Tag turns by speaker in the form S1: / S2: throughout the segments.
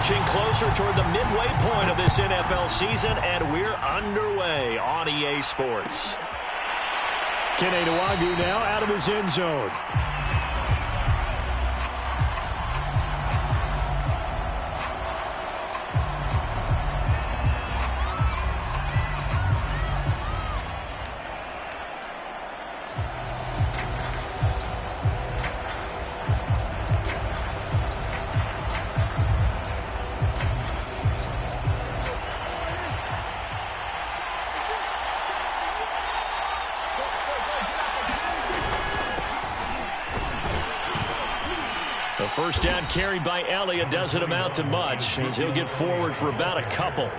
S1: Inching closer toward the midway point of this NFL season, and we're underway on EA Sports.
S2: pdawg now out of his end zone.
S1: The first down carried by Elliott doesn't amount to much, as he'll get forward for about a couple.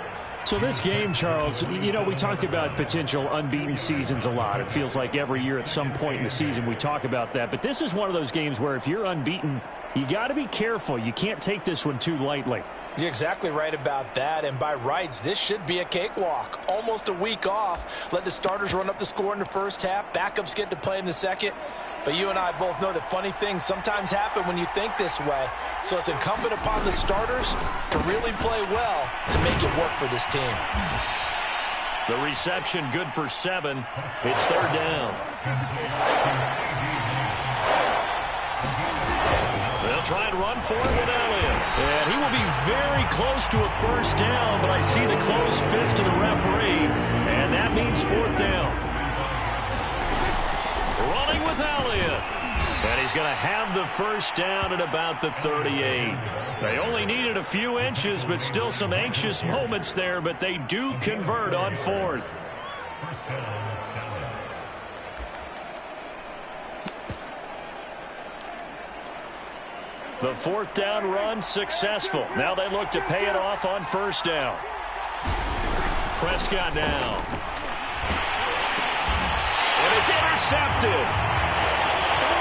S2: So this game, Charles, you know, we talk about potential unbeaten seasons a lot. It feels like every year at some point in the season we talk about that. But this is one of those games where if you're unbeaten, you got to be careful. You can't take this one too lightly.
S3: You're exactly right about that, and by rights, this should be a cakewalk. Almost a week off. Let the starters run up the score in the first half. Backups get to play in the second. But you and I both know that funny things sometimes happen when you think this way. So it's incumbent upon the starters to really play well to make it work for this team.
S1: The reception good for 7. It's third down. They'll try and run for it with Elliott. And he will be very close to a first down, but I see the close fist to the referee, and that means fourth down. Running with Elliott. And he's going to have the first down at about the 38. They only needed a few inches, but still some anxious moments there, but they do convert on fourth. The fourth down run successful. Now they look to pay it off on first down. Prescott now. And it's intercepted.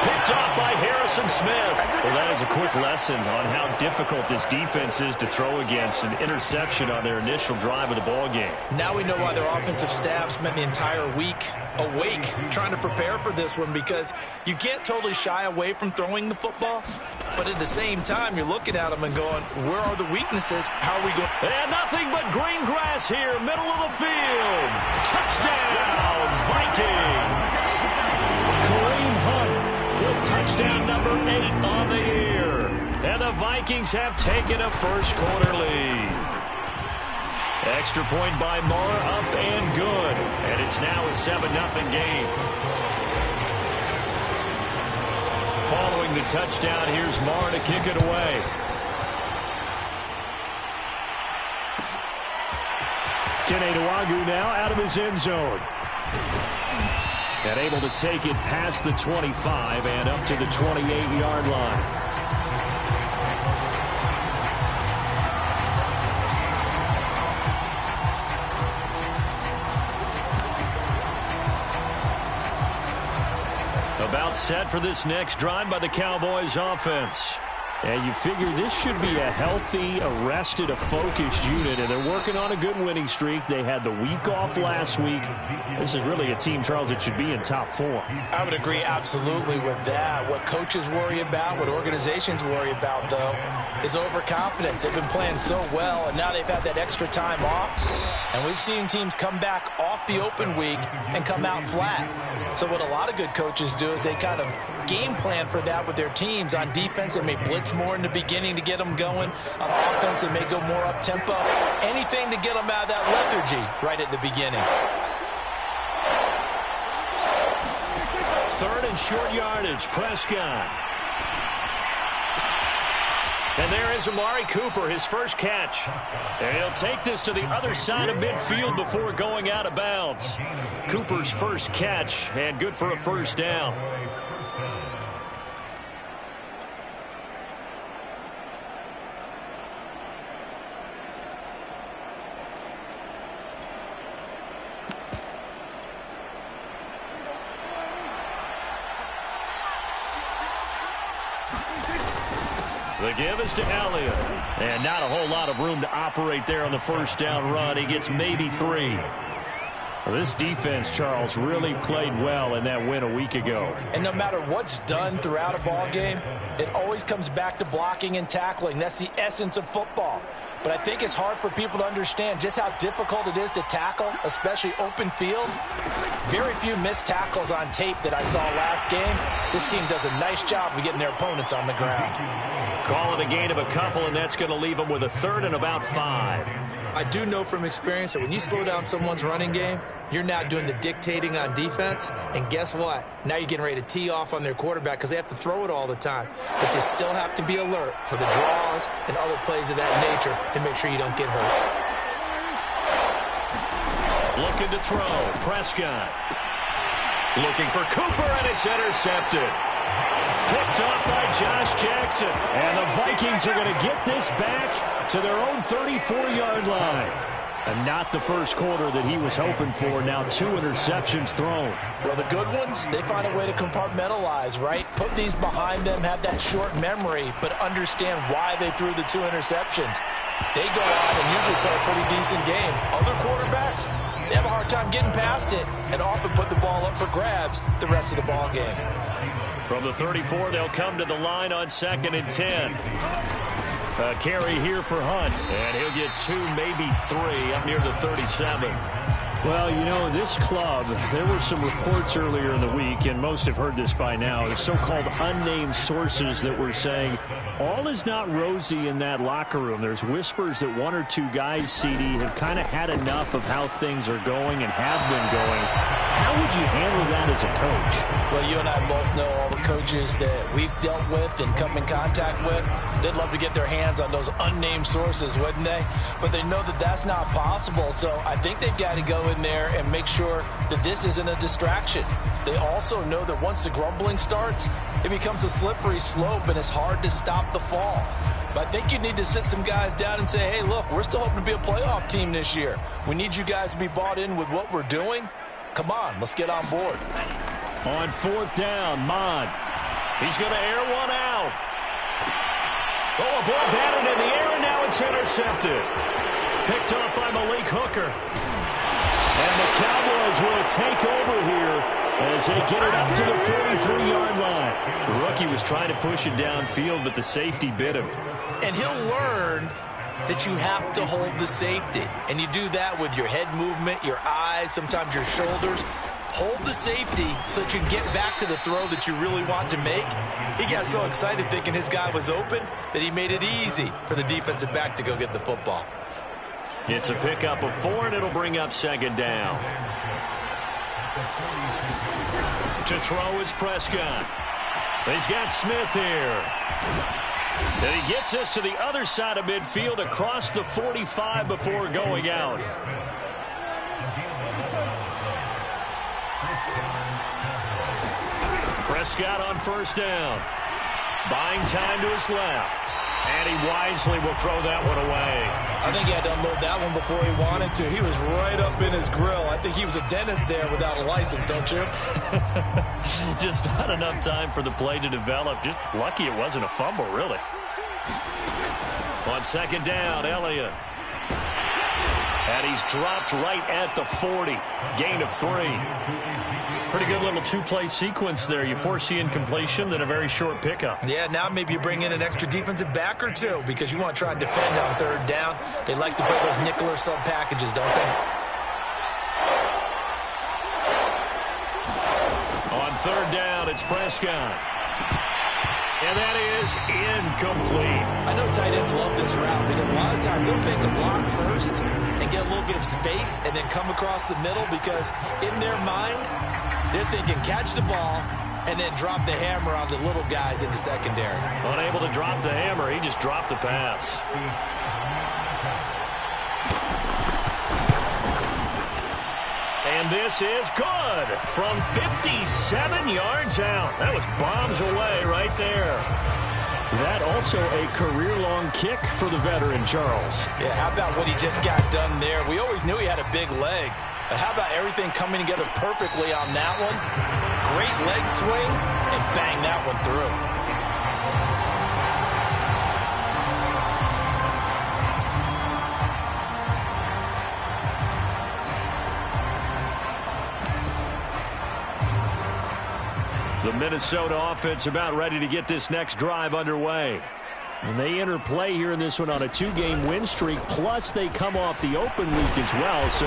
S1: Picked off by Harrison Smith. Well, that is a quick lesson on how difficult this defense is to throw against. An interception on their initial drive of the ballgame.
S3: Now we know why their offensive staff spent the entire week awake trying to prepare for this one, because you can't totally shy away from throwing the football, but at the same time you're looking at them and going, where are the weaknesses? How are we going?
S1: And nothing but green grass here, middle of the field. Touchdown, Vikings. Kareem Hunt with touchdown number 8 on the year. And the Vikings have taken a first quarter lead. Extra point by Marr, up and good. And it's now a 7-0 game. Following the touchdown, here's Marr to kick it away.
S2: pdawg now out of his end zone. And able to take it past the 25 and up to the 28-yard line.
S1: About set for this next drive by the Cowboys offense.
S2: And you figure this should be a healthy, arrested, a focused unit, and they're working on a good winning streak. They had the week off last week. This is really a team, Charles, that should be in top 4.
S3: I would agree absolutely with that. What coaches worry about, what organizations worry about, though, is overconfidence. They've been playing so well, and now they've had that extra time off. And we've seen teams come back off the open week and come out flat. So what a lot of good coaches do is they kind of game plan for that with their teams. On defense, they may blitz more in the beginning to get them going. On offense, they may go more up-tempo. Anything to get them out of that lethargy right at the beginning.
S1: Third and short yardage, Prescott. And there is Amari Cooper, his first catch. And he'll take this to the other side of midfield before going out of bounds. Cooper's first catch, and good for a first down. The give is to Elliott. And not a whole lot of room to operate there on the first down run. He gets maybe 3.
S2: Well, this defense, Charles, really played well in that win a week ago.
S3: And no matter what's done throughout a ball game, it always comes back to blocking and tackling. That's the essence of football. But I think it's hard for people to understand just how difficult it is to tackle, especially open field. Very few missed tackles on tape that I saw last game. This team does a nice job of getting their opponents on the ground.
S2: Call it a gain of a couple, and that's going to leave them with a third and about 5.
S3: I do know from experience that when you slow down someone's running game, you're now doing the dictating on defense. And guess what? Now you're getting ready to tee off on their quarterback because they have to throw it all the time. But you still have to be alert for the draws and other plays of that nature to make sure you don't get hurt.
S2: Looking to throw. Prescott. Looking for Cooper, and it's intercepted. Picked up by Josh Jackson. And the Vikings are going to get this back to their own 34-yard line. And not the first quarter that he was hoping for. Now 2 interceptions thrown.
S3: Well, the good ones, they find a way to compartmentalize, right? Put these behind them, have that short memory, but understand why they threw the 2 interceptions. They go on and usually play a pretty decent game. Other quarterbacks, they have a hard time getting past it and often put the ball up for grabs the rest of the ball game.
S2: From the 34, they'll come to the line on 2nd and 10. A carry here for Hunt, and he'll get 2, maybe 3, up near the 37. Well, you know, this club, there were some reports earlier in the week, and most have heard this by now, the so-called unnamed sources that were saying all is not rosy in that locker room. There's whispers that 1 or 2 guys, CD, have kind of had enough of how things are going and have been going. How would you handle that as a coach?
S3: Well, you and I both know all the coaches that we've dealt with and come in contact with. They'd love to get their hands on those unnamed sources, wouldn't they? But they know that that's not possible, so I think they've got to go in there and make sure that this isn't a distraction. They also know that once the grumbling starts, it becomes a slippery slope and it's hard to stop the fall. But I think you need to sit some guys down and say, hey, look, we're still hoping to be a playoff team this year. We need you guys to be bought in with what we're doing. Come on, let's get on board.
S2: On 4th down, Mond. He's going to air one out. Oh, a ball batted in the air, and now it's intercepted. Picked up by Malik Hooker. And the Cowboys will take over here as they get it up to the 43-yard line. The rookie was trying to push it downfield, but the safety bit him.
S3: And he'll learn that you have to hold the safety. And you do that with your head movement, your eyes, sometimes your shoulders. Hold the safety so that you can get back to the throw that you really want to make. He got so excited thinking his guy was open that he made it easy for the defensive back to go get the football.
S2: It's a pickup of 4, and it'll bring up 2nd down. To throw is Prescott. He's got Smith here. And he gets us to the other side of midfield across the 45 before going out. Prescott on 1st down. Buying time to his left. And he wisely will throw that one away.
S3: I think he had to unload that one before he wanted to. He was right up in his grill. I think he was a dentist there without a license, don't you?
S2: Just not enough time for the play to develop. Just lucky it wasn't a fumble, really. On 2nd down, Elliott. And he's dropped right at the 40. Gain of 3. Pretty good little 2-play sequence there. You force the incompletion, then a very short pickup.
S3: Yeah, now maybe you bring in an extra defensive back or 2 because you want to try and defend on 3rd down. They like to play those nickel or sub packages, don't they?
S2: On 3rd down, it's Prescott. And that is incomplete.
S3: I know tight ends love this route because a lot of times they'll fake a block first and get a little bit of space and then come across the middle because in their mind, they're thinking catch the ball and then drop the hammer on the little guys in the secondary.
S2: Unable to drop the hammer, he just dropped the pass. And this is good from 57 yards out. That was bombs away right there. That also a career-long kick for the veteran, Charles.
S3: Yeah, how about what he just got done there? We always knew he had a big leg. But how about everything coming together perfectly on that one? Great leg swing and bang that one through.
S2: Minnesota offense about ready to get this next drive underway. And they enter play here in this one on a 2-game win streak, plus they come off the open week as well. So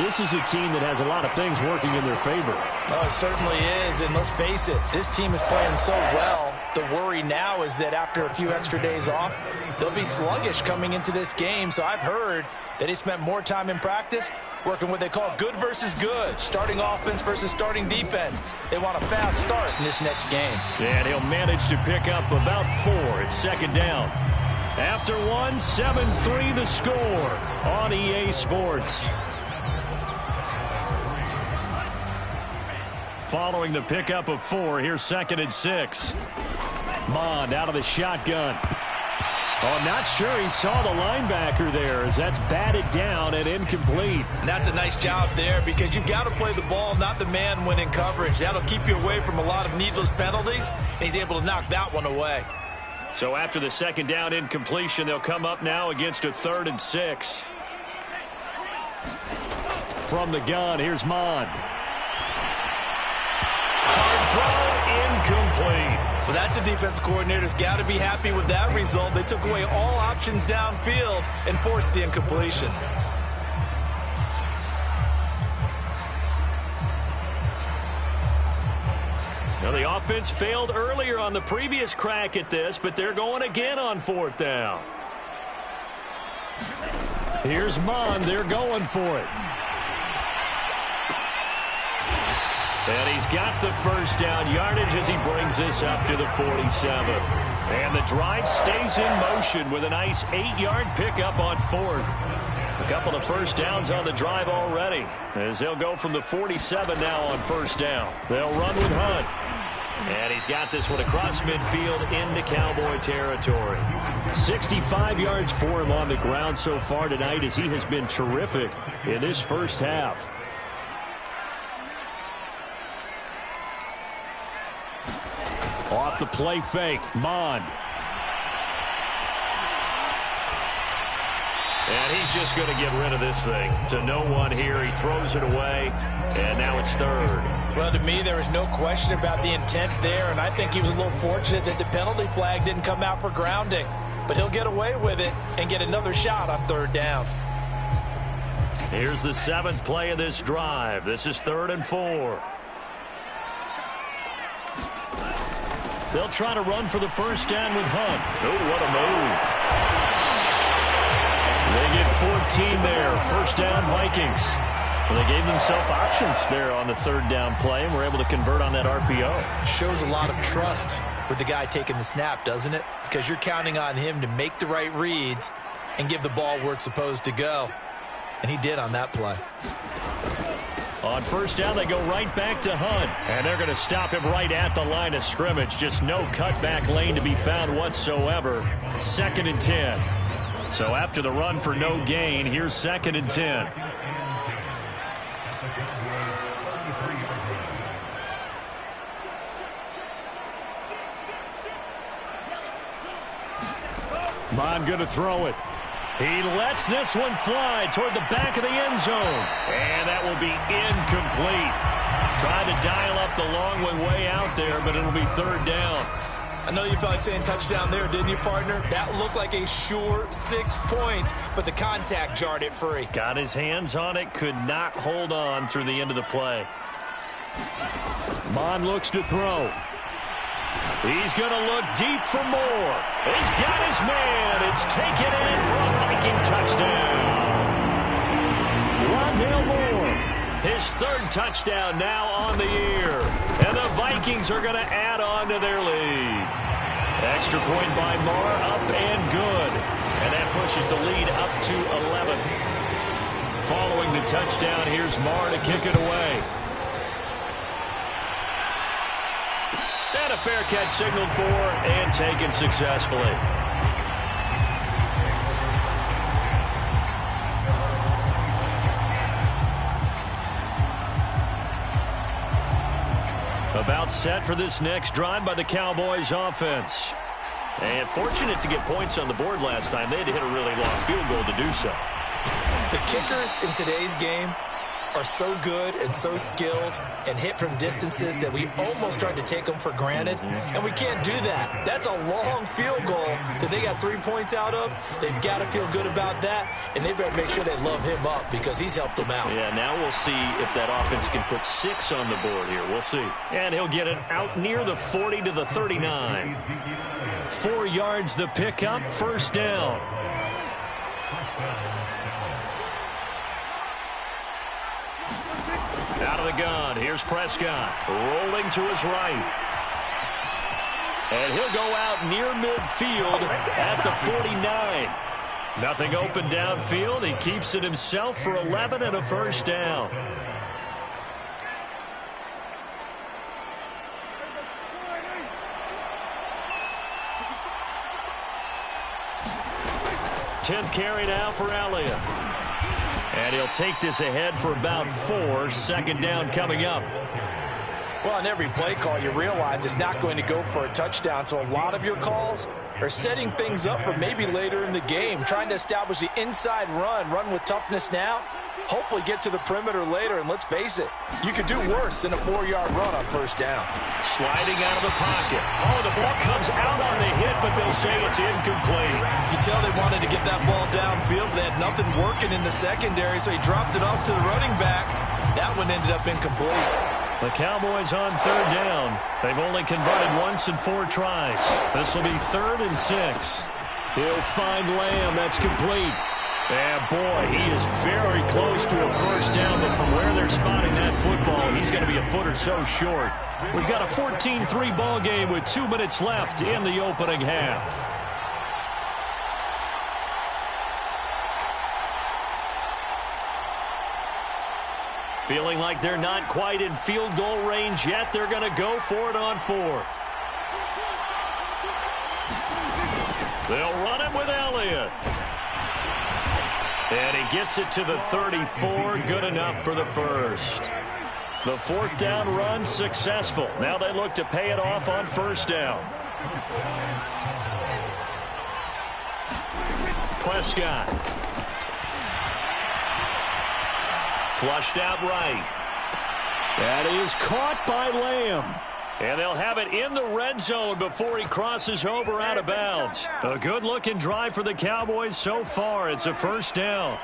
S2: this is a team that has a lot of things working in their favor.
S3: Oh, it certainly is, and let's face it, this team is playing so well. The worry now is that after a few extra days off, they'll be sluggish coming into this game. So I've heard that he spent more time in practice working what they call good versus good, starting offense versus starting defense. They want a fast start in this next game.
S2: And he'll manage to pick up about 4. It's second down. After 1, 7-3 the score on EA Sports. Following the pickup of 4, here's 2nd and 6. Mond out of the shotgun. Oh, I'm not sure he saw the linebacker there as that's batted down and incomplete.
S3: And that's a nice job there because you've got to play the ball, not the man when in coverage. That'll keep you away from a lot of needless penalties, and he's able to knock that one away.
S2: So after the 2nd down incompletion, they'll come up now against a 3rd and 6. From the gun, here's Mond. Hard throw, incomplete.
S3: Well, that's a defensive coordinator's got to be happy with that result. They took away all options downfield and forced the incompletion.
S2: Now, the offense failed earlier on the previous crack at this, but they're going again on 4th down. Here's Mond. They're going for it. And he's got the 1st down yardage as he brings this up to the 47. And the drive stays in motion with a nice 8-yard pickup on 4th. A couple of 1st downs on the drive already as they'll go from the 47 now on 1st down. They'll run with Hunt. And he's got this one across midfield into Cowboy territory. 65 yards for him on the ground so far tonight as he has been terrific in this first half. Off the play fake, Mond. And he's just going to get rid of this thing to no one here. He throws it away, and now it's 3rd.
S3: Well, to me, there was no question about the intent there, and I think he was a little fortunate that the penalty flag didn't come out for grounding. But he'll get away with it and get another shot on 3rd down.
S2: Here's the 7th play of this drive. This is 3rd and 4. They'll try to run for the 1st down with Hunt. Oh, what a move. They get 14 there. 1st down, Vikings. Well, they gave themselves options there on the 3rd down play and were able to convert on that RPO.
S3: Shows a lot of trust with the guy taking the snap, doesn't it? Because you're counting on him to make the right reads and give the ball where it's supposed to go. And he did on that play.
S2: On 1st down, they go right back to Hunt. And they're going to stop him right at the line of scrimmage. Just no cutback lane to be found whatsoever. 2nd and 10. So after the run for no gain, here's 2nd and 10. Mond going to throw it. He lets this one fly toward the back of the end zone. And that will be incomplete. Trying to dial up the long way out there, but it'll be 3rd down.
S3: I know you felt like saying touchdown there, didn't you, partner? That looked like a sure 6 points, but the contact jarred it free.
S2: Got his hands on it, could not hold on through the end of the play. Mond looks to throw. He's going to look deep for more. He's got his man. It's taken in for a Viking touchdown. Rondale Moore, his 3rd touchdown now on the year. And the Vikings are going to add on to their lead. Extra point by Moore, up and good. And that pushes the lead up to 11. Following the touchdown, here's Moore to kick it away. And a fair catch signaled for and taken successfully. About set for this next drive by the Cowboys offense. And fortunate to get points on the board last time. They had to hit a really long field goal to do so.
S3: The kickers in today's game are so good and so skilled and hit from distances that we almost start to take them for granted, and we can't do that. That's a long field goal that they got 3 points out of. They've got to feel good about that, and they better make sure they love him up because he's helped them out.
S2: Yeah, now we'll see if that offense can put 6 on the board here. We'll see. And he'll get it out near the 40 to the 39. 4 yards the pickup, first down. Out of the gun, here's Prescott, rolling to his right. And he'll go out near midfield at the 49. Nothing open downfield. He keeps it himself for 11 and a first down. Tenth carry now for Elliott. And he'll take this ahead for about 4. Second down coming up.
S3: Well, on every play call, you realize it's not going to go for a touchdown. So a lot of your calls are setting things up for maybe later in the game, trying to establish the inside run with toughness now, hopefully get to the perimeter later. And let's face it, you could do worse than a 4-yard run on first down.
S2: Sliding out of the pocket. Oh, the ball comes out on the hit, but they'll say it's incomplete.
S3: You can tell they wanted to get that ball downfield, but they had nothing working in the secondary, so he dropped it off to the running back. That one ended up incomplete.
S2: The Cowboys on third down. They've only converted once in 4 tries. This will be 3rd and 6. He'll find Lamb. That's complete. And boy, he is very close to a first down, but from where they're spotting that football, he's going to be a foot or so short. We've got a 14-3 ball game with 2 minutes left in the opening half. Feeling like they're not quite in field goal range yet. They're going to go for it on 4th. They'll run it with Elliott. And he gets it to the 34. Good enough for the first. The 4th down run successful. Now they look to pay it off on first down. Prescott. Flushed out right. That is caught by Lamb. And they'll have it in the red zone before he crosses over out of bounds. A good-looking drive for the Cowboys so far. It's a first down.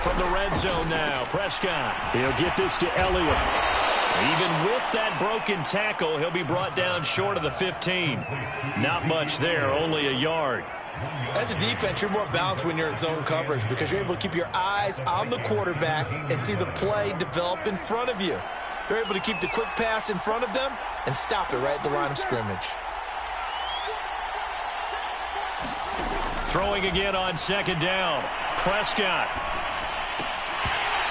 S2: From the red zone now, Prescott. He'll get this to Elliott. Even with that broken tackle, he'll be brought down short of the 15. Not much there, only a yard.
S3: As a defense, you're more balanced when you're in zone coverage because you're able to keep your eyes on the quarterback and see the play develop in front of you. You're able to keep the quick pass in front of them and stop it right at the line of scrimmage.
S2: Throwing again on second down. Prescott.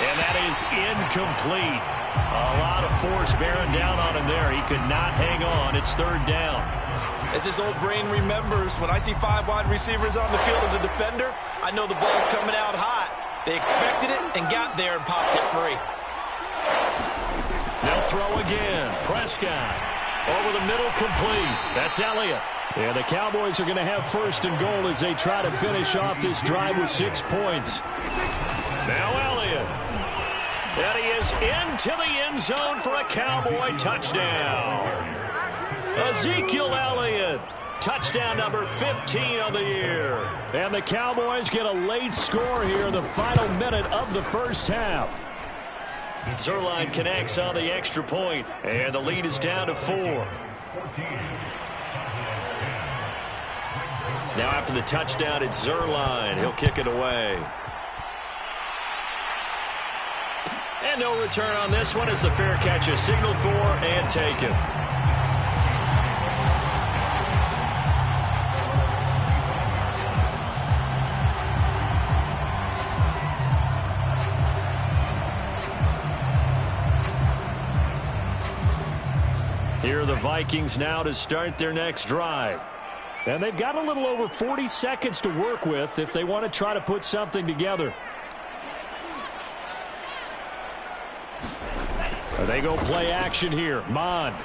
S2: And that is incomplete. A lot of force bearing down on him there. He could not hang on. It's third down.
S3: As his old brain remembers, when I see 5 wide receivers on the field as a defender, I know the ball's coming out hot. They expected it and got there and popped it free.
S2: They'll throw again. Prescott. Over the middle, complete. That's Elliott. And the Cowboys are going to have first and goal as they try to finish off this drive with 6 points. Now Elliott. And he is into the end zone for a Cowboy touchdown. Ezekiel Elliott. Touchdown number 15 of the year. And the Cowboys get a late score here in the final minute of the first half. Zerline connects on the extra point, and the lead is down to 4. Now after the touchdown, it's Zerline. He'll kick it away. And no return on this one as the fair catch is signaled for and taken. Here are the Vikings now to start their next drive. And they've got a little over 40 seconds to work with if they want to try to put something together. They go play action here. Mond.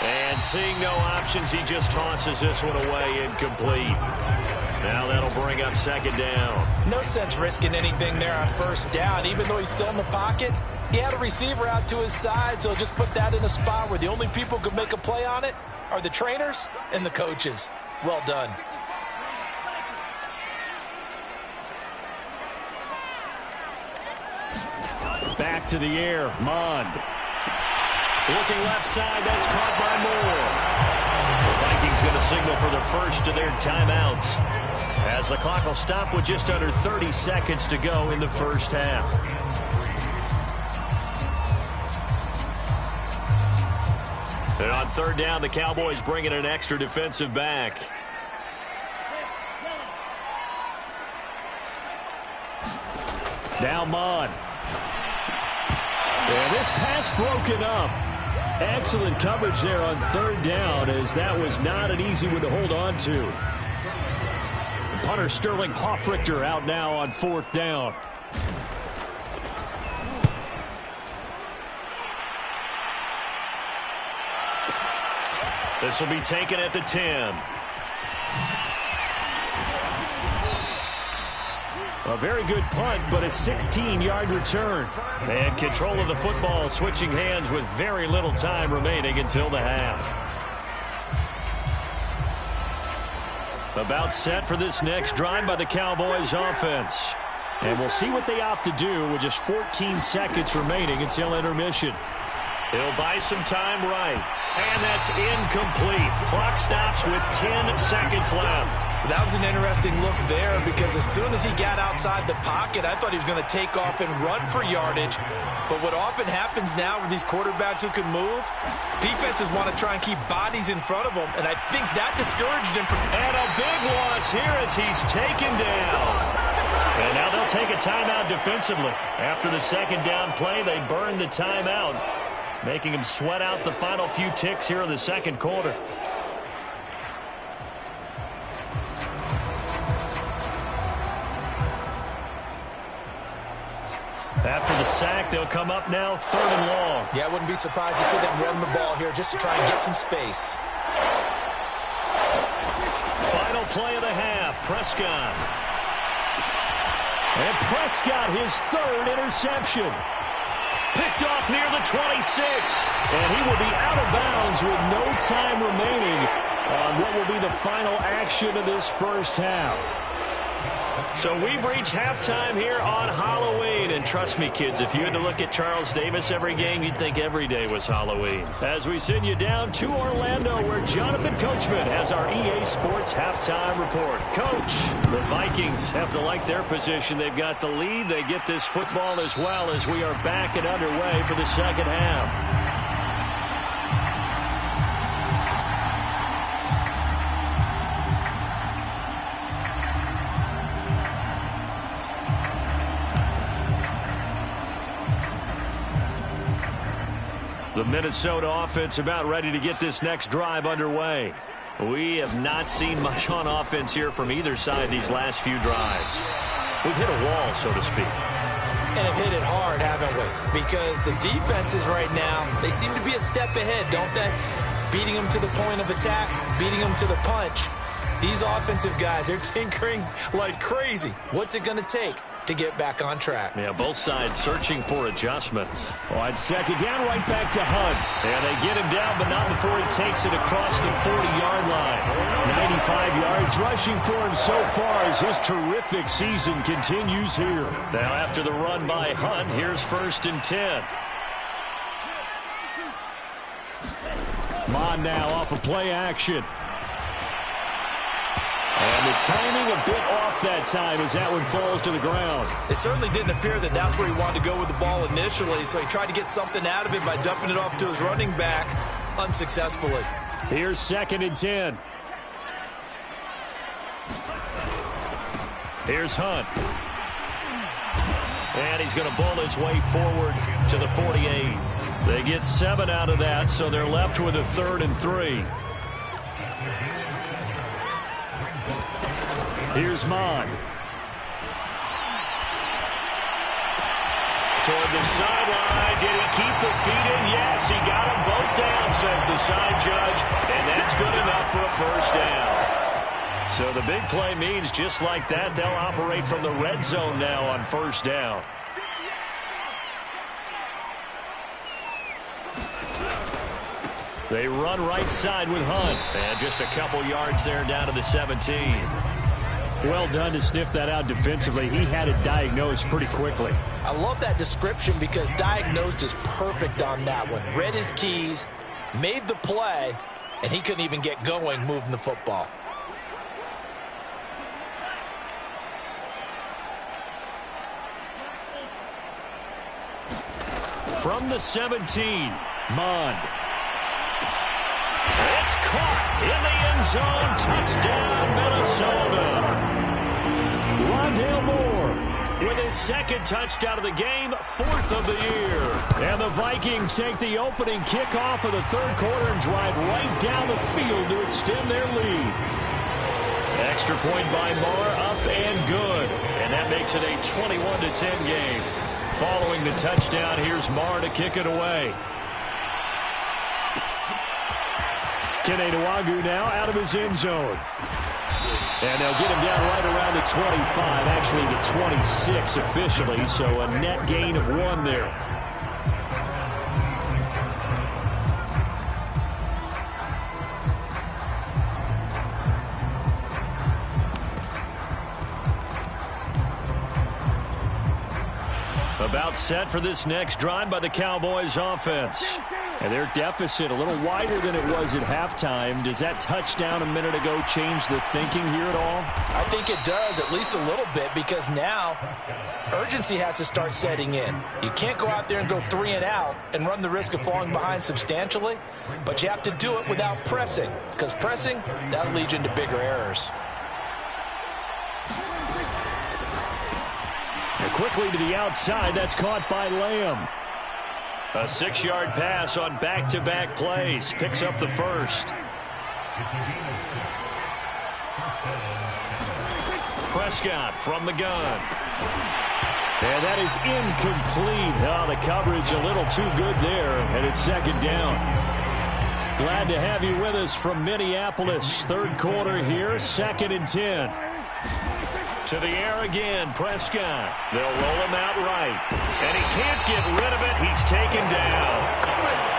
S2: And seeing no options, he just tosses this one away, incomplete. Now that'll bring up second down.
S3: No sense risking anything there on first down. Even though he's still in the pocket, he had a receiver out to his side, so just put that in a spot where the only people who could make a play on it are the trainers and the coaches. Well done.
S2: Back to the air, Mond. Looking left side, that's caught by Moore. The Vikings going to signal for the first of their timeouts, as the clock will stop with just under 30 seconds to go in the first half. And on third down, the Cowboys bring in an extra defensive back. Now Mond. And this pass broken up. Excellent coverage there on third down, as that was not an easy one to hold on to. Punter Sterling Hoffrichter out now on fourth down. This will be taken at the 10. A very good punt, but a 16-yard return. And control of the football switching hands with very little time remaining until the half. About set for this next drive by the Cowboys offense. And we'll see what they opt to do with just 14 seconds remaining until intermission. He'll buy some time right. And that's incomplete. Clock stops with 10 seconds left.
S3: That was an interesting look there, because as soon as he got outside the pocket, I thought he was going to take off and run for yardage. But what often happens now with these quarterbacks who can move, defenses want to try and keep bodies in front of them, and I think that discouraged him.
S2: And a big loss here as he's taken down. And now they'll take a timeout defensively. After the second down play, they burn the timeout, making him sweat out the final few ticks here in the second quarter. After the sack, they'll come up now third and long.
S3: Yeah, I wouldn't be surprised to see them run the ball here just to try and get some space.
S2: Final play of the half, Prescott. And Prescott, his third interception. Picked off near the 26. And he will be out of bounds with no time remaining on what will be the final action of this first half. So we've reached halftime here on Halloween. And trust me, kids, if you had to look at Charles Davis every game, you'd think every day was Halloween. As we send you down to Orlando, where Jonathan Coachman has our EA Sports halftime report. Coach, the Vikings have to like their position. They've got the lead. They get this football as well, as we are back and underway for the second half. The Minnesota offense about ready to get this next drive underway. We have not seen much on offense here from either side these last few drives. We've hit a wall, so to speak.
S3: And have hit it hard, haven't we? Because the defenses right now, they seem to be a step ahead, don't they? Beating them to the point of attack, beating them to the punch. These offensive guys, they're tinkering like crazy. What's it going to take to get back on track?
S2: Yeah, both sides searching for adjustments. On second down, right back to Hunt. And they get him down, but not before he takes it across the 40-yard line. 95 yards rushing for him so far as his terrific season continues here. Now after the run by Hunt, here's 1st and 10. Mond now off of play action. And the timing a bit off that time as that one falls to the ground.
S3: It certainly didn't appear that that's where he wanted to go with the ball initially, so he tried to get something out of it by dumping it off to his running back unsuccessfully.
S2: Here's 2nd and 10. Here's Hunt. And he's going to bowl his way forward to the 48. They get 7 out of that, so they're left with a 3rd and 3. Here's Mond. Toward the sideline. Did he keep the feet in? Yes, he got them both down, says the side, Judge, and that's good enough for a first down. So the big play means just like that, they'll operate from the red zone now on first down. They run right side with Hunt. And just a couple yards there down to the 17. Well done to sniff that out defensively. He had it diagnosed pretty quickly.
S3: I love that description because diagnosed is perfect on that one. Read his keys, made the play, and he couldn't even get going moving the football.
S2: From the 17, Mond. It's caught in the end zone. Touchdown, Minnesota. Rondale Moore with his second touchdown of the game, 4th of the year. And the Vikings take the opening kickoff of the third quarter and drive right down the field to extend their lead. Extra point by Moore, up and good. And that makes it a 21-10 game. Following the touchdown, here's Moore to kick it away. pdawg now out of his end zone. And they'll get him down right around the 25, actually the 26 officially, so a net gain of 1 there. About set for this next drive by the Cowboys offense. And their deficit a little wider than it was at halftime. Does that touchdown a minute ago change the thinking here at all?
S3: I think it does, at least a little bit, because now urgency has to start setting in. You can't go out there and go 3 and out and run the risk of falling behind substantially, but you have to do it without pressing, because pressing, that'll lead you into bigger errors.
S2: And quickly to the outside, that's caught by Lamb. A 6-yard pass on back-to-back plays. Picks up the first. Prescott from the gun. And that is incomplete. Oh, the coverage a little too good there, and it's second down. Glad to have you with us from Minneapolis. Third quarter here, 2nd and 10. To the air again, Prescott. They'll roll him out right. And he can't get rid of it. He's taken down.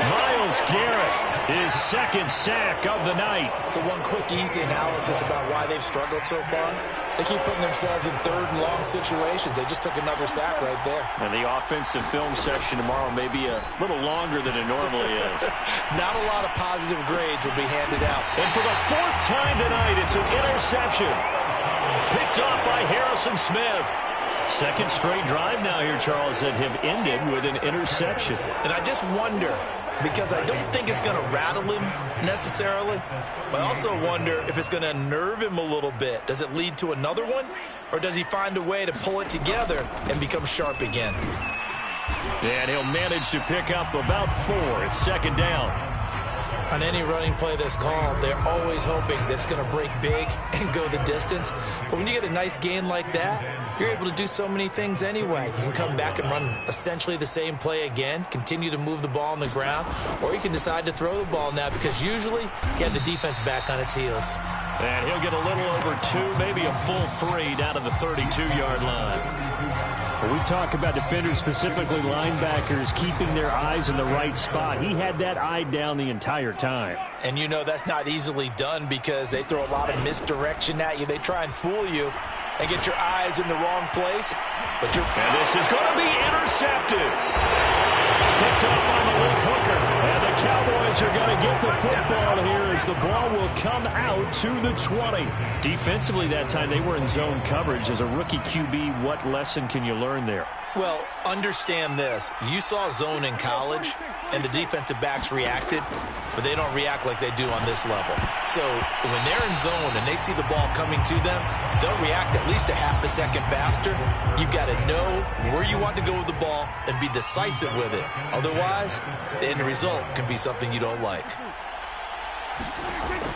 S2: Myles Garrett, his second sack of the night.
S3: So one quick, easy analysis about why they've struggled so far. They keep putting themselves in 3rd and long situations. They just took another sack right there.
S2: And the offensive film section tomorrow may be a little longer than it normally is.
S3: Not a lot of positive grades will be handed out.
S2: And for the 4th time tonight, it's an interception. Picked off by Harrison Smith. Second straight drive now here, Charles, that have ended with an interception.
S3: And I just wonder, because I don't think it's going to rattle him necessarily, but I also wonder if it's going to unnerve him a little bit. Does it lead to another one? Or does he find a way to pull it together and become sharp again?
S2: And he'll manage to pick up about 4. It's second down.
S3: On any running play that's called, they're always hoping that it's going to break big and go the distance. But when you get a nice gain like that, you're able to do so many things anyway. You can come back and run essentially the same play again, continue to move the ball on the ground, or you can decide to throw the ball now because usually you have the defense back on its heels.
S2: And he'll get a little over 2, maybe a full 3 down to the 32-yard line. When we talk about defenders, specifically linebackers, keeping their eyes in the right spot, he had that eye down the entire time.
S3: And you know that's not easily done because they throw a lot of misdirection at you. They try and fool you and get your eyes in the wrong place. And
S2: this is going to be intercepted. Picked up by Malik Hooker. And the Cowboys are going to get the football here as the ball will come out to the 20. Defensively that time, they were in zone coverage. As a rookie QB, what lesson can you learn there?
S3: Well, understand this. You saw zone in college, and the defensive backs reacted, but they don't react like they do on this level. So when they're in zone and they see the ball coming to them, they'll react at least a half a second faster. You've got to know where you want to go with the ball and be decisive with it. Otherwise, the end result can be something you don't like.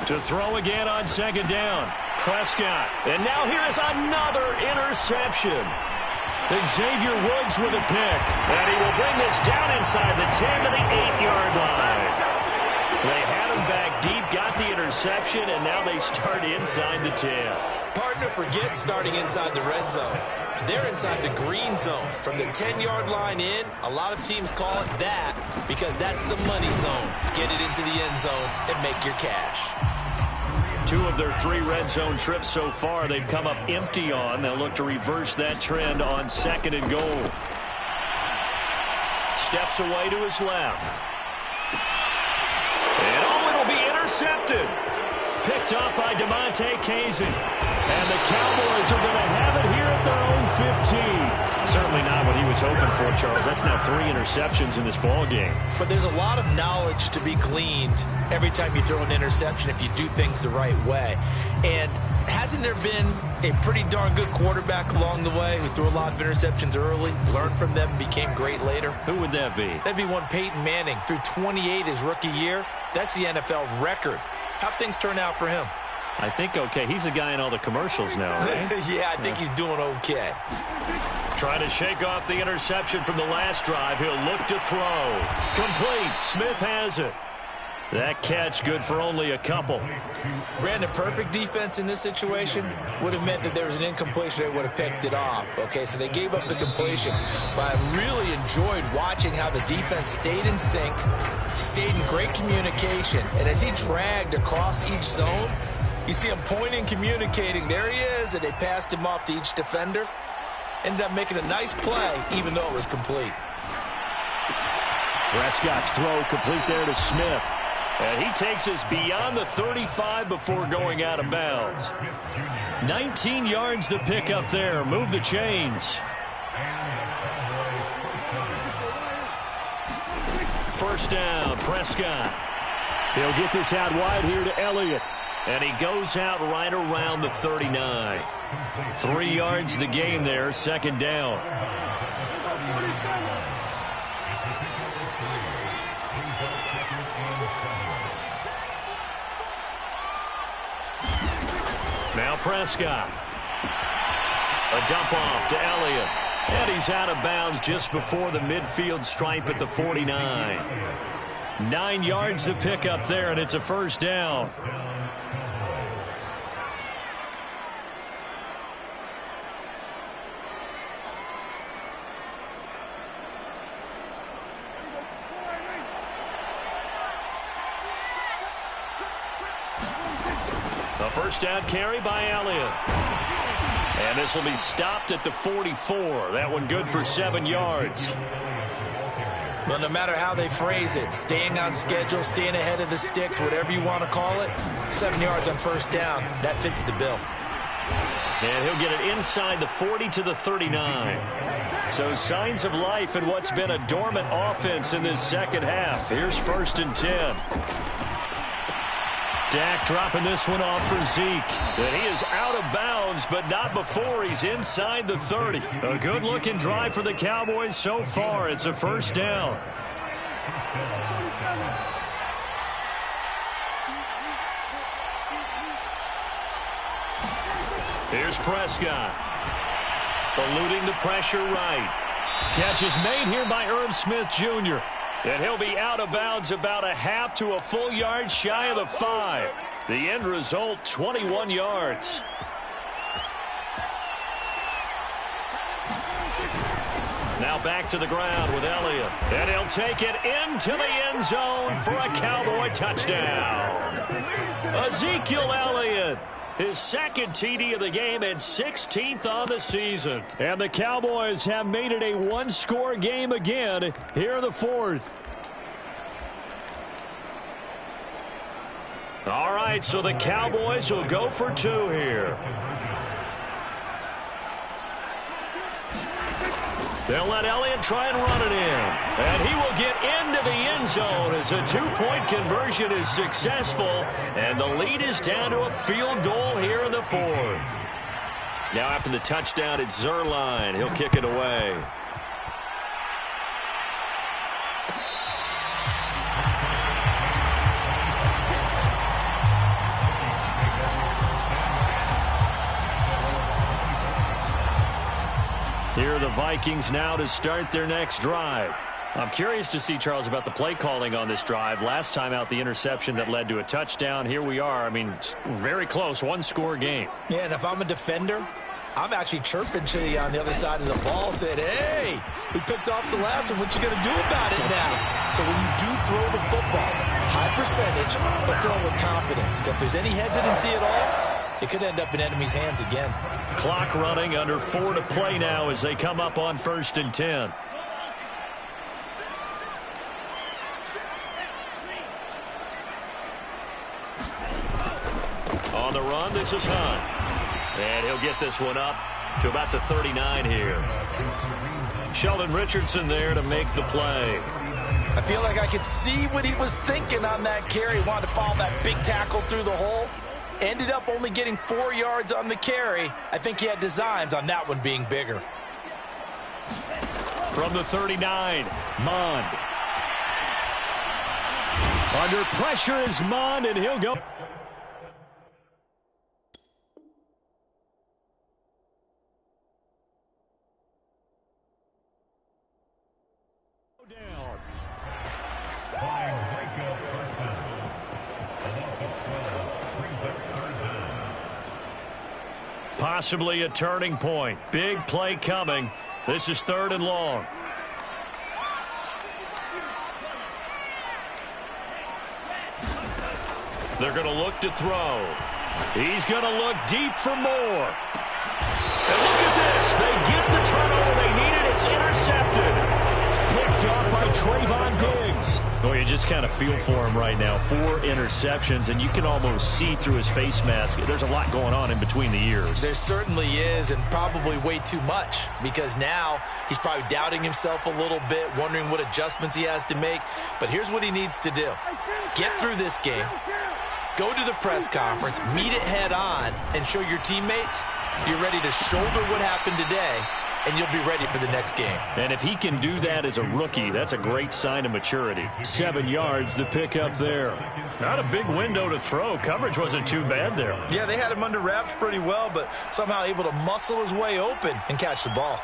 S2: To throw again on second down, Prescott. And now here is another interception. Xavier Woods with a pick. And he will bring this down inside the 10 to the 8-yard line. They have got the interception, and now they start inside the 10.
S3: Partner forgets starting inside the red zone. They're inside the green zone. From the 10-yard line in, a lot of teams call it that because that's the money zone. Get it into the end zone and make your cash.
S2: 2 of their 3 red zone trips so far, they've come up empty on. They'll look to reverse that trend on 2nd and goal. Steps away to his left. And it'll be intercepted. Picked up by DeMonte Kazin. And the Cowboys are going to have it here at their own 15. Certainly not what he was hoping for, Charles. That's now 3 interceptions in this ball game.
S3: But there's a lot of knowledge to be gleaned every time you throw an interception if you do things the right way. And hasn't there been a pretty darn good quarterback along the way who threw a lot of interceptions early, learned from them, and became great later?
S2: Who would that be?
S3: That'd be one Peyton Manning. Threw 28 his rookie year. That's the NFL record. How'd things turn out for him?
S2: I think okay. He's the guy in all the commercials now, right?
S3: Yeah, I think he's doing okay.
S2: Trying to shake off the interception from the last drive. He'll look to throw. Complete. Smith has it. That catch good for only a couple.
S3: Brandon, perfect defense in this situation would have meant that there was an incompletion. They would have picked it off. Okay, so they gave up the completion. But I really enjoyed watching how the defense stayed in sync, stayed in great communication. And as he dragged across each zone, you see him pointing, communicating. There he is, and they passed him off to each defender. Ended up making a nice play, even though it was complete.
S2: Prescott's throw complete there to Smith. And he takes us beyond the 35 before going out of bounds. 19 yards to pick up there. Move the chains. First down, Prescott. He'll get this out wide here to Elliott. And he goes out right around the 39. 3 yards the gain there, 2nd down. Now Prescott. A dump off to Elliott. And he's out of bounds just before the midfield stripe at the 49. 9 yards to pick up there, and it's a first down. A first down carry by Elliott. And this will be stopped at the 44. That one good for 7 yards.
S3: Well, no matter how they phrase it, staying on schedule, staying ahead of the sticks, whatever you want to call it, 7 yards on first down, that fits the bill.
S2: And he'll get it inside the 40 to the 39. So signs of life in what's been a dormant offense in this second half. Here's 1st and 10. Dak dropping this one off for Zeke. And he is out of bounds, but not before he's inside the 30. A good-looking drive for the Cowboys so far. It's a first down. Here's Prescott. Eluding the pressure right. Catch is made here by Irv Smith Jr. And he'll be out of bounds about a half to a full yard shy of the 5. The end result, 21 yards. Now back to the ground with Elliott. And he'll take it into the end zone for a Cowboy touchdown. Ezekiel Elliott. His 2nd TD of the game and 16th on the season. And the Cowboys have made it a one-score game again here in the 4th. All right, so the Cowboys will go for 2 here. They'll let Elliott try and run it in. And he will get into the end zone as a 2-point conversion is successful. And the lead is down to a field goal here in the 4th. Now after the touchdown, it's Zerline. He'll kick it away. Here are the Vikings now to start their next drive. I'm curious to see, Charles, about the play calling on this drive. Last time out, the interception that led to a touchdown. Here we are. I mean, very close, one-score game.
S3: Yeah, and if I'm a defender, I'm actually chirping to you on the other side of the ball, saying, hey, we picked off the last one. What you going to do about it now? So when you do throw the football, high percentage, but throw it with confidence. If there's any hesitancy at all, it could end up in enemy's hands again.
S2: Clock running, under 4 to play now as they come up on 1st and 10. On the run, this is Hunt. And he'll get this one up to about the 39 here. Sheldon Richardson there to make the play.
S3: I feel like I could see what he was thinking on that carry. He wanted to follow that big tackle through the hole. Ended up only getting 4 yards on the carry. I think he had designs on that one being bigger.
S2: From the 39, Mond. Under pressure is Mond, and he'll go. Possibly a turning point. Big play coming. This is 3rd and long. They're going to look to throw. He's going to look deep for more. And look at this. They get the turnover they needed. It's intercepted. Picked up by Trayvon Diggs. Well, you just kind of feel for him right now. 4 interceptions, and you can almost see through his face mask. There's a lot going on in between the ears.
S3: There certainly is, and probably way too much, because now he's probably doubting himself a little bit, wondering what adjustments he has to make. But here's what he needs to do. Get through this game, go to the press conference, meet it head on, and show your teammates you're ready to shoulder what happened today, and you'll be ready for the next game.
S2: And if he can do that as a rookie, that's a great sign of maturity. 7 yards, the pickup there. Not a big window to throw. Coverage wasn't too bad there.
S3: Yeah, they had him under wraps pretty well, but somehow able to muscle his way open and catch the ball.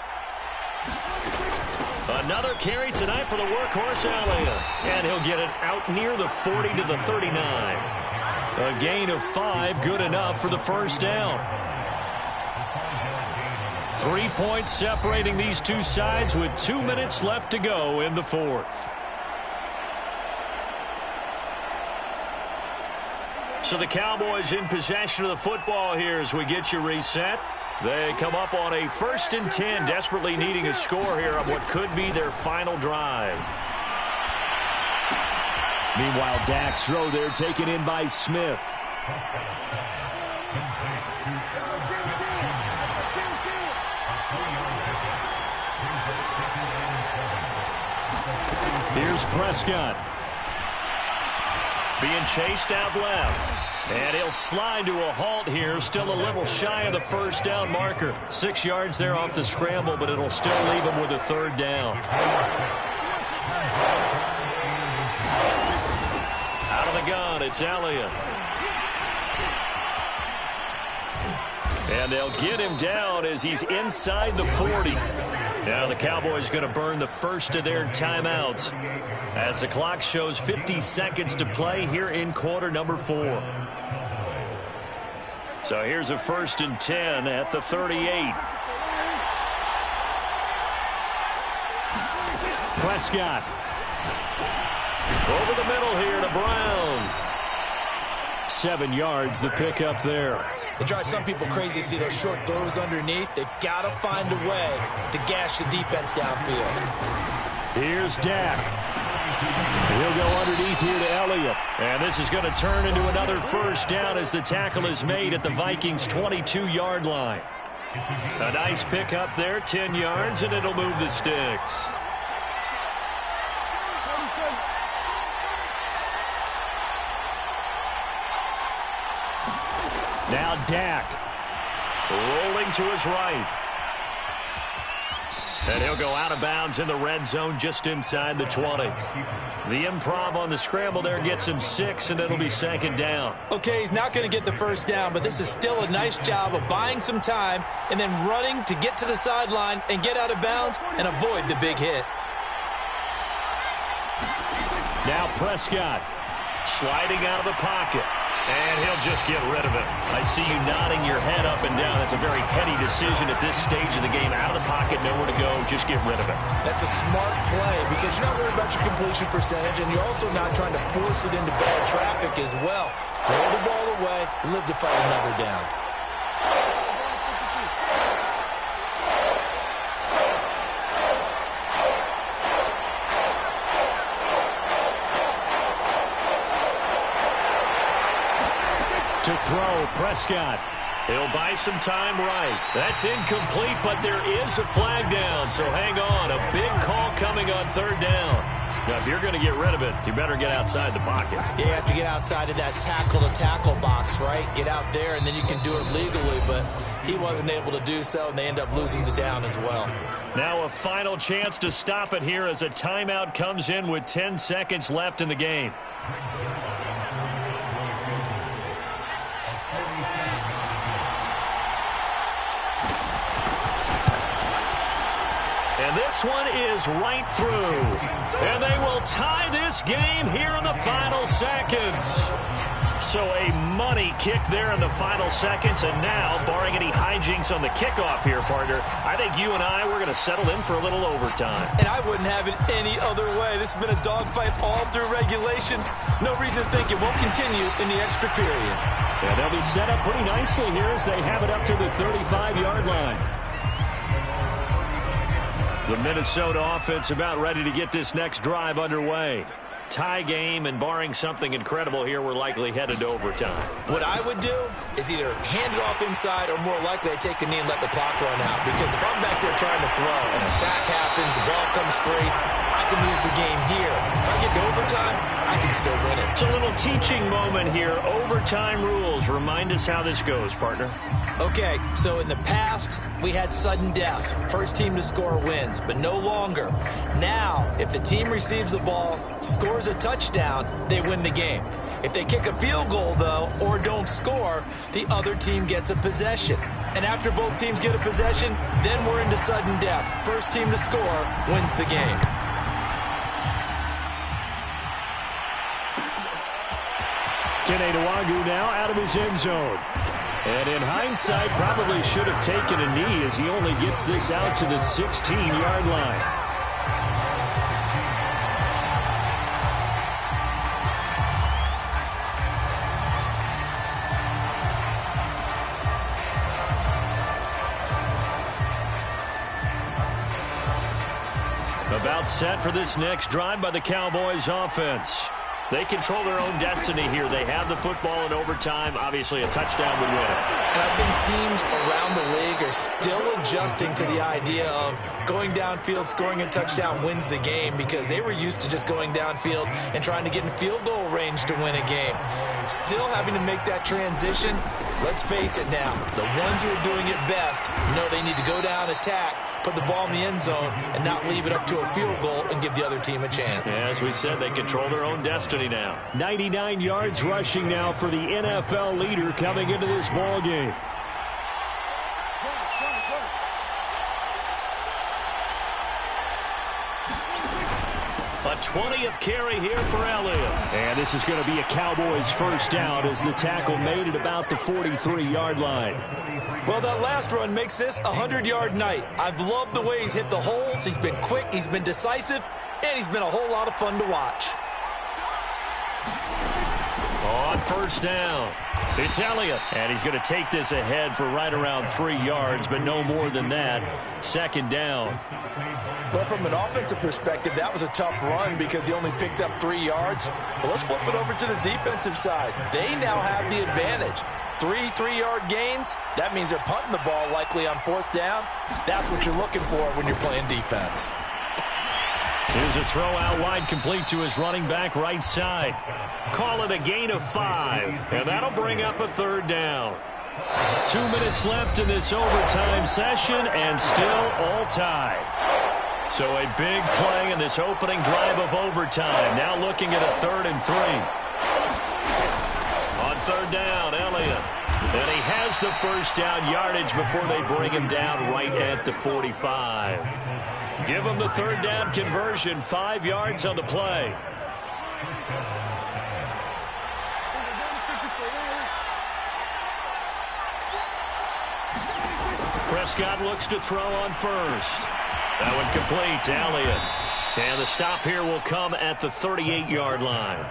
S2: Another carry tonight for the workhorse Elliott. And he'll get it out near the 40 to the 39. A gain of 5, good enough for the first down. 3 points separating these two sides with 2 minutes left to go in the 4th. So the Cowboys in possession of the football here as we get you reset. They come up on a 1st and 10, desperately needing a score here on what could be their final drive. Meanwhile, Dak's throw there taken in by Smith. Here's Prescott. Being chased out left. And he'll slide to a halt here. Still a little shy of the first down marker. 6 yards there off the scramble, but it'll still leave him with a 3rd down. Out of the gun, it's Elliott. And they'll get him down as he's inside the 40. Now the Cowboys going to burn the first of their timeouts as the clock shows 50 seconds to play here in quarter number 4. So here's a 1st and 10 at the 38. Prescott. Over the middle here to Brown. 7 yards, the pickup there.
S3: It drives some people crazy to see those short throws underneath. They've got to find a way to gash the defense downfield.
S2: Here's Dak. He'll go underneath here to Elliott. And this is going to turn into another 1st down as the tackle is made at the Vikings' 22-yard line. A nice pickup there, 10 yards, and it'll move the sticks. Now Dak rolling to his right. And he'll go out of bounds in the red zone just inside the 20. The improv on the scramble there gets him 6, and it'll be 2nd down.
S3: Okay, he's not going to get the 1st down, but this is still a nice job of buying some time and then running to get to the sideline and get out of bounds and avoid the big hit.
S2: Now Prescott.
S1: Sliding out of the pocket. And he'll just get rid of it. I see you nodding your head up and down. That's a very heady decision at this stage of the game. Out of the pocket, nowhere to go. Just get rid of it.
S3: That's a smart play because you're not worried about your completion percentage, and you're also not trying to force it into bad traffic as well. Throw the ball away, live to fight another down.
S2: To throw, Prescott.
S1: He'll buy some time right. That's incomplete, but there is a flag down, so hang on. A big call coming on third down. Now, if you're going to get rid of it, you better get outside the pocket.
S3: Yeah, you have to get outside of that tackle-to-tackle box, right? Get out there, and then you can do it legally, but he wasn't able to do so, and they end up losing the down as well.
S1: Now a final chance to stop it here as a timeout comes in with 10 seconds left in the game. And this one is right through. And they will tie this game here in the final seconds. So a money kick there in the final seconds. And now, barring any hijinks on the kickoff here, partner, I think you and I, we're going to settle in for a little overtime.
S3: And I wouldn't have it any other way. This has been a dogfight all through regulation. No reason to think it won't continue in the extra period.
S2: Yeah, they'll be set up pretty nicely here as they have it up to the 35-yard line.
S1: The Minnesota offense about ready to get this next drive underway. Tie game, and barring something incredible here, we're likely headed to overtime.
S3: What I would do is either hand it off inside or more likely I take a knee and let the clock run out. Because if I'm back there trying to throw and a sack happens, the ball comes free, I can lose the game here. If I get to overtime, I can still win it.
S1: It's a little teaching moment here. Overtime rules. Remind us how this goes, partner.
S3: Okay, so in the past, we had sudden death. First team to score wins, but no longer. Now, if the team receives the ball, scores a touchdown, they win the game. If they kick a field goal, though, or don't score, the other team gets a possession. And after both teams get a possession, then we're into sudden death. First team to score wins the game.
S2: pdawg now out of his end zone. And in hindsight, probably should have taken a knee as he only gets this out to the 16-yard line. About set for this next drive by the Cowboys offense. They control their own destiny here. They have the football in overtime. Obviously, a touchdown would win it.
S3: And I think teams around the league are still adjusting to the idea of going downfield, scoring a touchdown wins the game, because they were used to just going downfield and trying to get in field goal range to win a game. Still having to make that transition. Let's face it now, the ones who are doing it best know they need to go down, attack, put the ball in the end zone, and not leave it up to a field goal and give the other team a chance.
S1: Yeah, as we said, they control their own destiny now.
S2: 99 yards rushing now for the NFL leader coming into this ball game.
S1: A 20th carry here for Elliott.
S2: And this is going to be a Cowboys first down as the tackle made it about the 43-yard line.
S3: Well, that last run makes this a 100-yard night. I've loved the way he's hit the holes. He's been quick, he's been decisive, and he's been a whole lot of fun to watch.
S1: On first down, it's Elliott. And he's going to take this ahead for right around 3 yards, but no more than that. Second down.
S3: Well, from an offensive perspective, that was a tough run because he only picked up 3 yards. Well, let's flip it over to the defensive side. They now have the advantage. 3 3-yard gains, that means they're punting the ball likely on fourth down. That's what you're looking for when you're playing defense.
S1: Here's a throw out wide, complete to his running back right side. Call it a gain of 5, and that'll bring up a third down. 2 minutes left in this overtime session, and still all tied. So a big play in this opening drive of overtime. Now looking at a 3rd and 3. On third down, Elliott. And he has the first down yardage before they bring him down right at the 45. Give him the third down conversion, 5 yards on the play.
S2: Prescott looks to throw on first. That one complete to Elliott. And the stop here will come at the 38-yard line.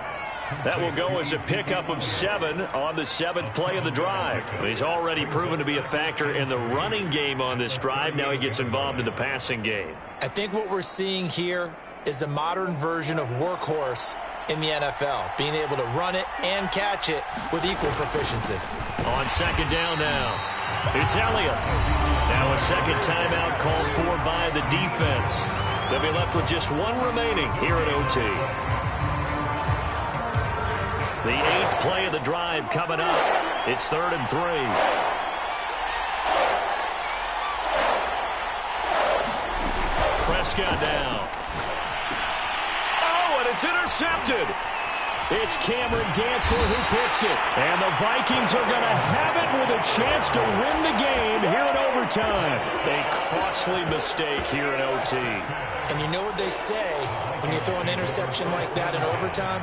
S2: That will go as a pickup of 7 on the 7th play of the drive. He's already proven to be a factor in the running game on this drive. Now he gets involved in the passing game.
S3: I think what we're seeing here is the modern version of workhorse in the NFL, being able to run it and catch it with equal proficiency.
S2: On second down now, it's Elliott. Now a second timeout called for by the defense. They'll be left with just 1 remaining here at OT. The 8th play of the drive coming up. It's 3rd and 3. Prescott down. Oh, and it's intercepted. It's Cameron Dantzler who picks it. And the Vikings are going to have it with a chance to win the game here in overtime. A costly mistake here in OT.
S3: And you know what they say, when you throw an interception like that in overtime,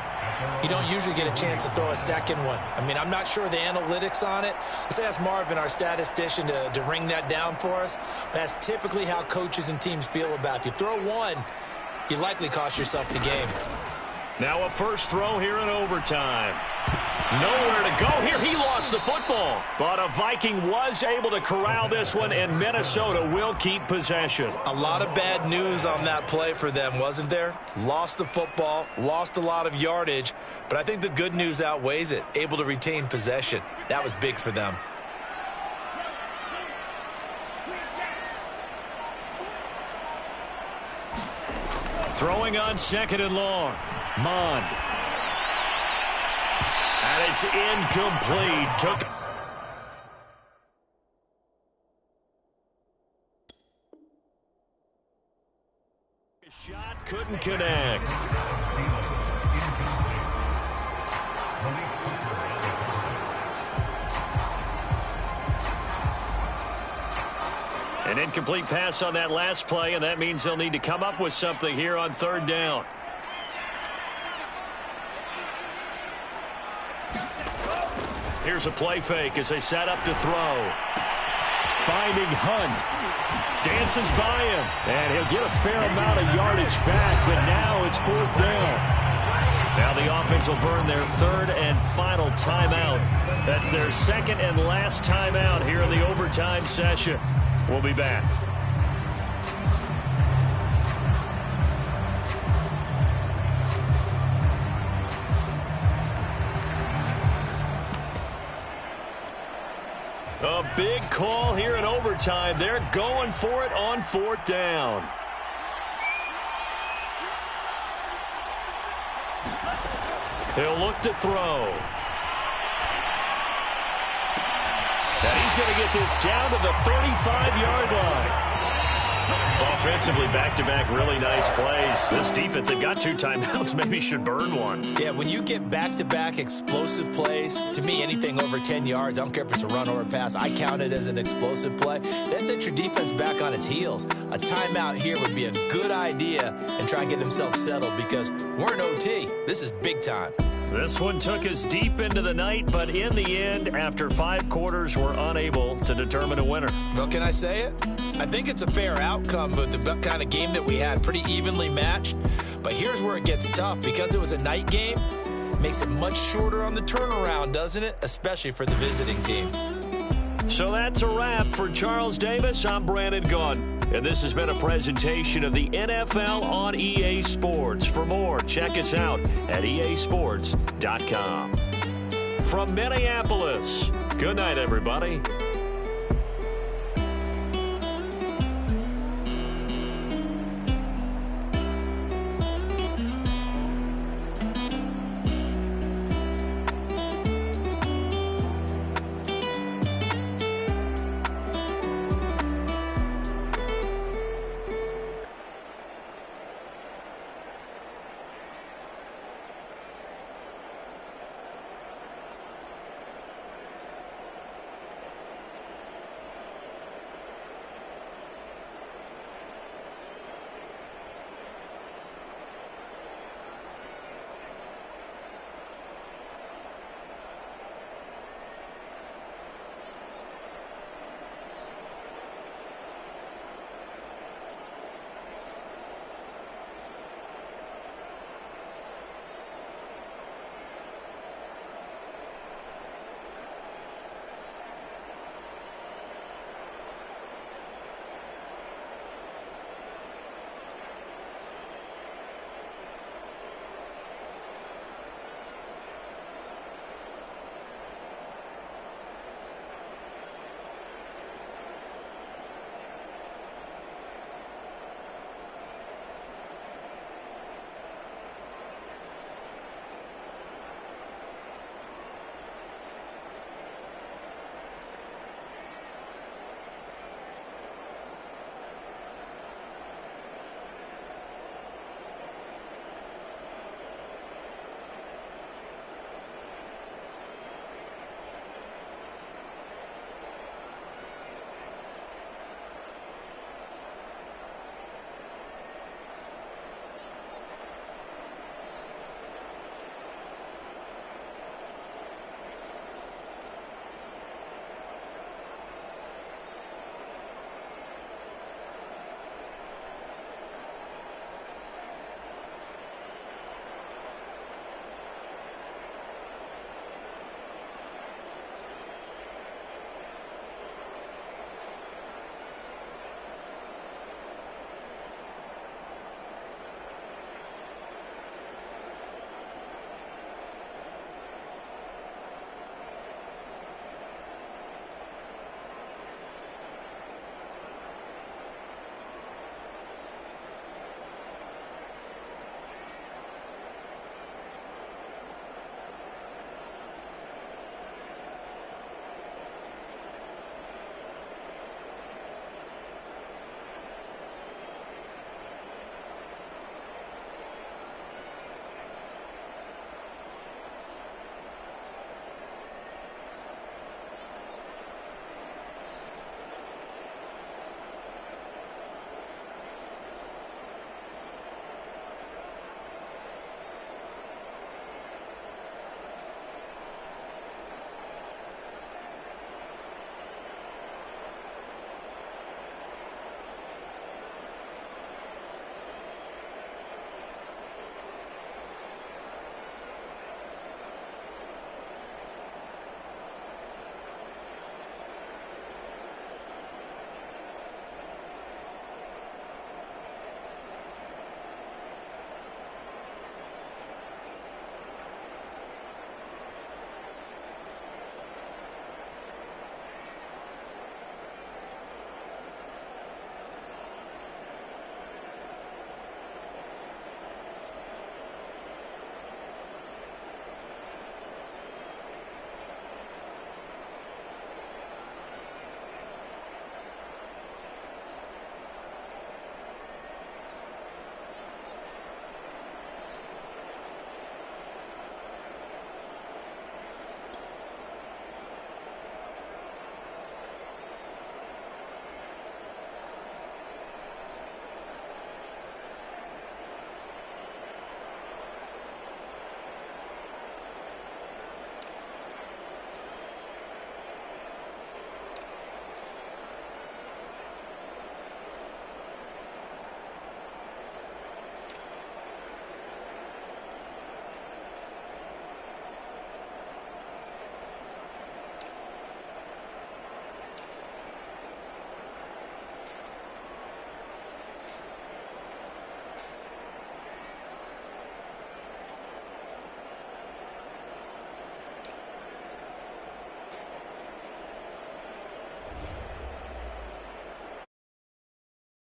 S3: you don't usually get a chance to throw a second one. I mean, I'm not sure the analytics on it. Let's ask Marvin, our statistician, to ring that down for us. That's typically how coaches and teams feel about it. If you throw one, you likely cost yourself the game.
S2: Now a first throw here in overtime. Nowhere to go here. He lost the football. But a Viking was able to corral this one, and Minnesota will keep possession.
S3: A lot of bad news on that play for them, wasn't there? Lost the football, lost a lot of yardage, but I think the good news outweighs it. Able to retain possession. That was big for them.
S2: Throwing on second and long. Mond. And it's incomplete. Shot couldn't connect. An incomplete pass on that last play, and that means they'll need to come up with something here on 3rd down. Here's a play fake as they set up to throw. Finding Hunt. Dances by him. And he'll get a fair amount of yardage back, but now it's 4th down. Now the offense will burn their 3rd and final timeout. That's their 2nd and last timeout here in the overtime session. We'll be back. A big call here in overtime. They're going for it on 4th down. He'll look to throw. And he's going to get this down to the 35-yard line. Offensively, back-to-back really nice plays. This defense, they've got 2 timeouts, maybe should burn one.
S3: Yeah, when you get back-to-back explosive plays, to me, anything over 10 yards, I don't care if it's a run or a pass, I count it as an explosive play. That sets your defense back on its heels. A timeout here would be a good idea and try and get themselves settled because we're in OT. This is big time.
S2: This one took us deep into the night, but in the end, after 5 quarters, we're unable to determine a winner.
S3: Well, can I say it? I think it's a fair outcome with the kind of game that we had, pretty evenly matched. But here's where it gets tough. Because it was a night game, it makes it much shorter on the turnaround, doesn't it? Especially for the visiting team.
S2: So that's a wrap for Charles Davis. I'm Brandon Gaudin. And this has been a presentation of the NFL on EA Sports. For more, check us out at easports.com. From Minneapolis, good night, everybody.